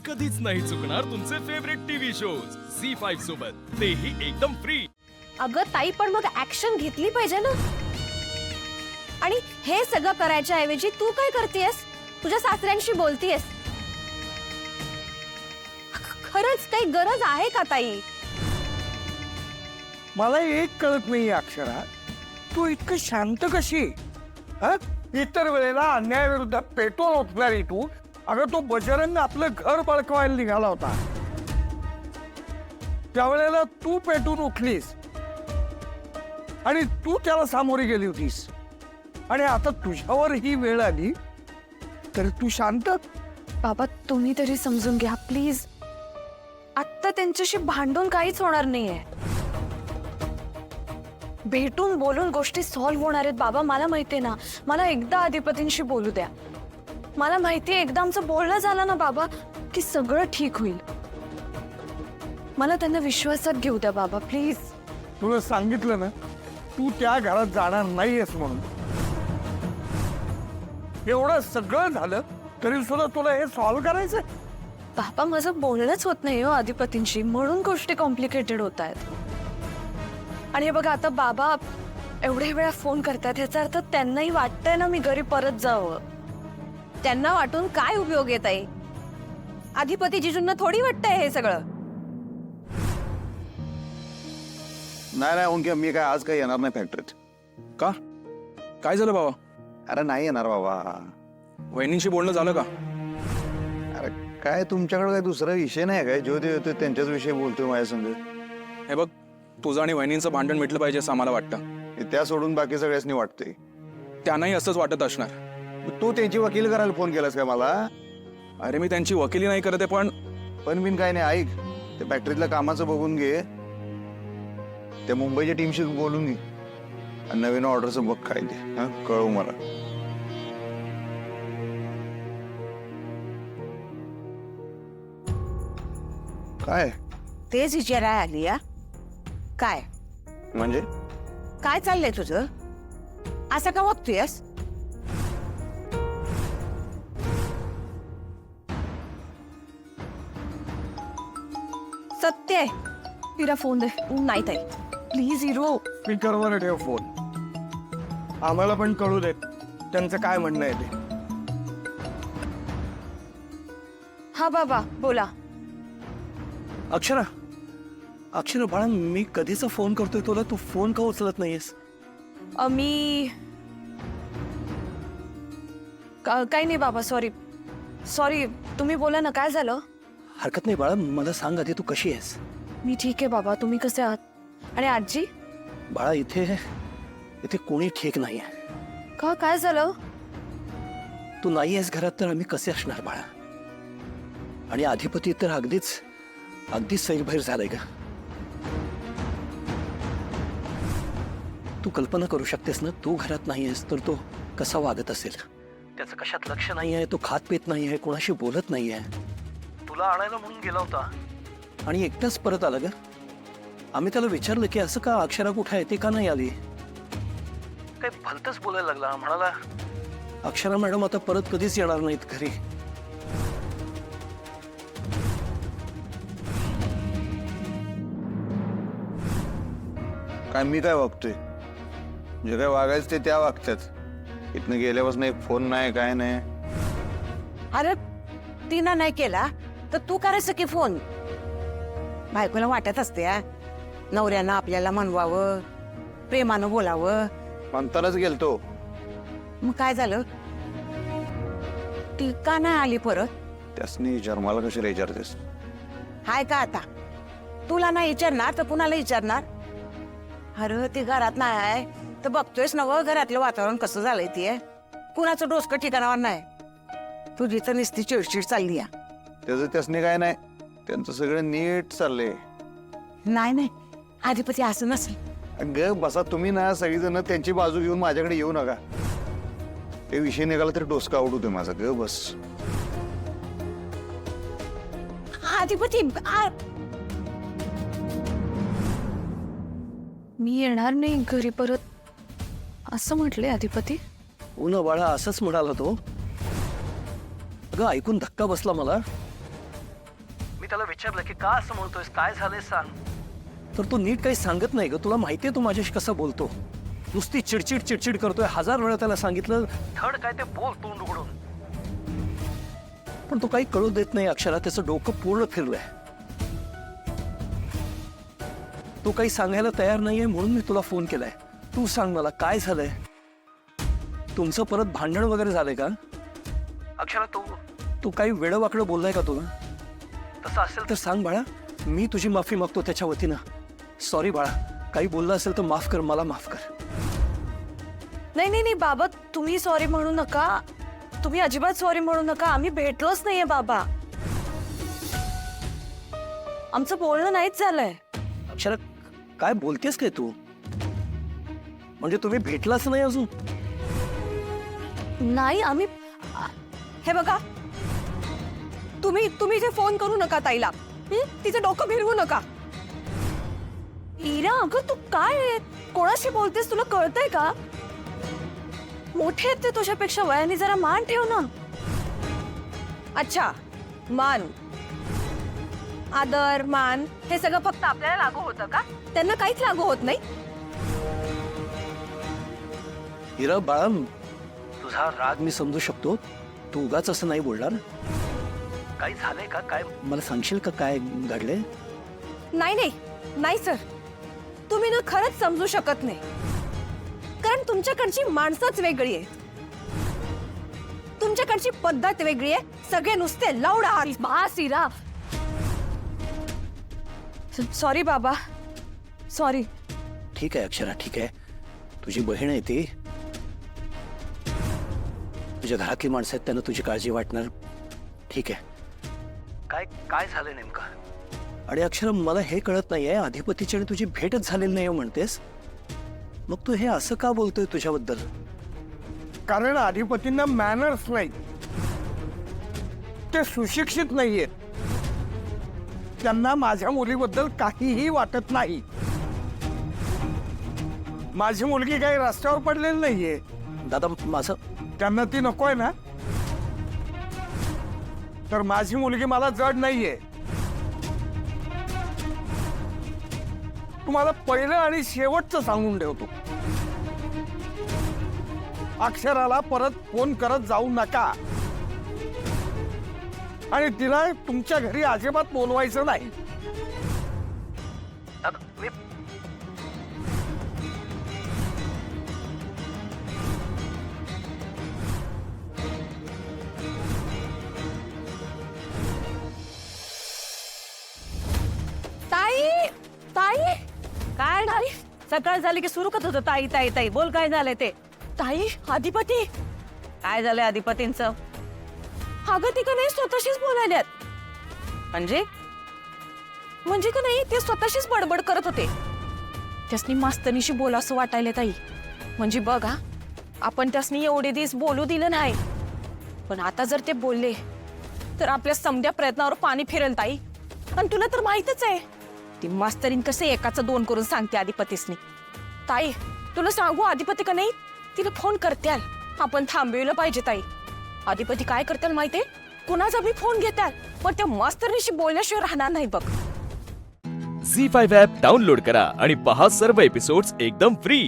कधीच नाही चुकणार तुमचे फेवरेट टीव्ही शोज झी5 सोबत, तेही एकदम फ्री। अगं ताई, पण मग ऍक्शन घेतली पाहिजे ना। आणि हे सगळं करायच्या ऐवजी तू काय करतेयस? तुझ्या सासऱ्यांशी बोलतेयस? खरंच काही गरज आहे का ताई? मला एक कळत नाही अक्षरा, तू इतकं शांत कशी? इतर वेळेला अन्यायाविरुद्ध पेटून उठणारी तू, अगं तो बजरंग आपलं घर बळकवायला निघाला होता, त्यावेळेला तू पेटून उठलीस आणि तू त्याला सामोरी गेली होतीस, आणि आता तुझ्यावर ही वेळ आली तर तू शांत? बाबा तुम्ही तरी समजून घ्या प्लीज। आता त्यांच्याशी भांडून काहीच होणार नाहीये, भेटून बोलून गोष्टी सॉल्व्ह होणार आहेत। बाबा मला माहितीये ना, मला एकदा अधिपतींशी बोलू द्या। मला माहितीये एकदा आमचं बोलणं झालं ना बाबा की सगळं ठीक होईल। मला त्यांना विश्वासात घेऊ द्या बाबा प्लीज। तुला सांगितलं ना, तू त्या घरात जाणार नाहीयेस म्हणून। एवढं सगळं झालं तरी सुद्धा तुला हे सॉल्व्ह करायचंय? बाबा माझं बोलणंच होत नाही हो अधिपतींशी, म्हणून गोष्टी कॉम्प्लिकेटेड होत आहेत। आणि हे बघा आता बाबा एवढे वेळा फोन करतात, ह्याचा अर्थ त्यांनाही वाटतंय ना मी घरी परत जावं। त्यांना वाटून काय उपयोग येत आहे? अधिपती जिजूंना थोडी वाटतंय हे सगळं? नाही नाही ओंके, मी काय आज काही येणार नाही फॅक्टरीत। का? काय झालं बाबा? अरे नाही येणार बाबा। वहिनींशी बोलणं झालं का? अरे काय तुमच्याकडे काय दुसरा विषय नाही काय? जो ते त्यांच्याच विषयी बोलतोय माझ्या संग। हे बघ, तुझं आणि वहिनींचं भांडण मिटलं पाहिजे असं आम्हाला वाटतं। त्या सोडून बाकी सगळ्यांनी वाटतंय। त्यांनाही असंच वाटत असणार। तू त्यांची वकील करायला फोन केलास का मला? अरे मी त्यांची वकिली नाही करते, पण बिन काय नाही, ऐक, ते फॅक्टरीतल्या कामाचं बघून घे, त्या मुंबईच्या टीमशी बोलून घे, आणि नवीन ऑर्डरचं बघ काय ते, कळव मला। काय तेच विचारायला आली या? काय म्हणजे? काय चाललंय तुझं? असं का वागतोयस? सत्य आहे। हिरा फोन दे। नाही ताई प्लीज हिरो। स्पीकरवर ठेव फोन, आम्हाला पण कळू देत त्यांचं काय म्हणणं आहे ते। हा बाबा बोला। अक्षरा, अक्षरा बाळा, मी कधीचा फोन करतोय तुला, तू फोन का उचलत नाहीयेस? मी काही नाही बाबा, सॉरी सॉरी। तुम्ही बोला ना, काय झालं? हरकत नाही बाळा, मला सांग आधी तू कशी आहेस? मी ठीक आहे बाबा, तुम्ही कसे आहात? आणि आजी? बाळा इथे कोणी ठीक नाहीये। का, काय झालं? तू नाही आहेस घरात तर आम्ही कसे असणार बाळा? आणि अधिपती तर अगदीच सैरभैर झालाय का? तू कल्पना करू शकतेस ना, तू घरात नाही आहेस तर तो कसा वागत असेल? त्याचं कशात लक्ष नाही आहे, तो खात पित नाही आहे, कोणाशी बोलत नाही आहे। तुला आणायला म्हणून गेला होता आणि एकटाच परत आला ग। आम्ही त्याला विचारलं की असं का, अक्षरा कुठे आहे, ती का नाही आली? काय भलतच बोलायला लागला, म्हणाला अक्षरा मॅडम आता परत कधीच येणार नाहीत घरी। काय मी काय वागतोय? जे काय वागायचं ते त्या वागतात। इथनं गेल्यापासून एक फोन नाही, काय नाही। अरे तिनं नाही केला तर तू करायचं की फोन? बायकोला वाटत असते नवऱ्यानं आपल्याला मनवावं, प्रेमानं बोलावं। म्हणतानाच गेलतो। मग काय झालं? ती का नाही आली परत? त्यासनी विचार, मला कशाला विचारतेस? हाय का आता? तुला नाही विचारणार तर कुणाला विचारणार? अरे ती घरात नाही आहे तर बघतोयस ना, घरातलं वातावरण कसं झालंय ते, कुणाचं डोसकं ठिकाणावर नाही। तुझी तर नुसती चिडचिड चालली आहे। त्याचं त्यासनी काय नाही, त्यांचं सगळं नीट चाललंय। नाही अधिपती असं नसेल। ग बसा तुम्ही ना सगळीजण, त्यांची बाजू घेऊन माझ्याकडे येऊ नका। ते विषय निघाला तर डोसका आवडू दे माझा, ग बस। अधिपती मी येणार नाही घरी परत असं म्हटले अधिपती? हो ना बाळा, असंच म्हणाला तो। अगं ऐकून धक्का बसला मला। त्याला विचारलं की का असं म्हणतोयस, काय झालंय सांग, तर तो नीट काही सांगत नाही ग. तुला माहितीये तो माझ्याशी कसा बोलतो, नुसती चिडचिड चिडचिड करतोय. 1000 वेळा त्याला सांगितलं धड काय ते बोल तोंड उघडून, पण तो काही कळू देत नाही. अक्षरा, त्याचं डोकं पूर्ण फिरलंय. तो काही सांगायला तयार नाहीये, म्हणून मी तुला फोन केलाय. तू सांग मला काय झालंय. तुमचं परत भांडण वगैरे झालंय का? अक्षरा, तू काही वेडवाकडं बोललाय का तुला? तसं असेल तर सांग बाळा, मी तुझी माफी मागतो त्याच्या वतीनं. सॉरी बाळा, काही बोललं असेल तर माफ कर, मला माफ कर. नाही नाही नाही बाबा, तुम्ही सॉरी म्हणू नका. तुम्ही अजिबात सॉरी म्हणू नका. आम्ही भेटलोच नाहीये बाबा. आमचं बोलणं नाहीच झालंय. अक्षरा, काय बोलतेस काय तू? म्हणजे तुम्ही भेटलाच नाही अजून? नाही आम्ही हे बघा, तुम्ही जे फोन करू नका ताईला. तिचं डोकं फिरवू नका. इरा, अगं तू काय कोणाशी बोलतेस, तुला कळतंय का? मोठे आहेत ते तुझ्यापेक्षा वयाने, जरा मान ठेव ना. अच्छा, मान, आदर, मान हे सगळं फक्त आपल्याला लागू होतं का? त्यांना काहीच लागू होत नाही. हिरा बाळा, तुझा राग मी समजू शकतो. तू उगाच असं नाही बोलणार. काही झालंय का? काय मला सांगशील का काय घडले? नाही नाही नाही सर, तुम्ही ना खरंच समजू शकत नाही. कारण तुमच्याकडची माणसंच वेगळी आहे, तुमच्याकडची पद्धत वेगळी आहे. सगळे नुसते लाऊड आहात. बास इरा. सॉरी बाबा, सॉरी. ठीक आहे अक्षरा, ठीक आहे. तुझी बहीण आहे ती, तुझ्या घरातली माणसं आहेत, त्यांना तुझी काळजी वाटणार. ठीक आहे. काय काय झालं नेमकं? आणि अक्षरा, मला हे कळत नाहीये, अधिपतीची आणि तुझी भेटच झालेली नाही म्हणतेस, मग तू हे असं का बोलतोय तुझ्याबद्दल? कारण अधिपतींना मॅनर्स नाही, ते सुशिक्षित नाहीये. त्यांना माझ्या मुलीबद्दल काहीही वाटत नाही. माझी मुलगी काही रस्त्यावर पडलेली नाहीये. दादा, माझं त्यांना ती नकोय ना, तर माझी मुलगी मला जड नाहीये. तुम्हाला पहिलं आणि शेवटचं सांगून ठेवतो, अक्षराला परत फोन करत जाऊ नका आणि तिला तुमच्या घरी अजिबात बोलवायचं नाही. दादा, मी ताई, ताई, काय ताई, सकाळ झाली की सुरू करत होतं ताई ताई ताई. बोल काय झालंय ते? ताई, अधिपती. काय झालंय अधिपतींचं? अगं ती का नाही स्वतःशीच बोलायल्यात. म्हणजे का नाही ते स्वतःशीच बडबड करत होते. त्यासनी मास्तनीशी बोला असं वाटायला ताई. म्हणजे बघा, आपण त्यासनी एवढे दिवस बोलू दिलं नाही, पण आता जर ते बोलले तर आपल्या समध्या प्रयत्नावर पाणी फिरेल ताई. आणि तुला तर माहितच आहे ती मास्तरीन कसे एकाचं दोन करून सांगते अधिपतीसनी. ताई, तुला सांगू, अधिपती का नाही तिला फोन करत्याल. आपण थांबविलं पाहिजे ताई. अधिपती काय करताल माहितीये, कुणाचा बी फोन घेतात, पण त्या मास्तरनीशी बोलल्याशिवाय राहणार नाही बघ. झी5 ॲप डाउनलोड करा आणि पहा सर्व एपिसोड्स एकदम फ्री.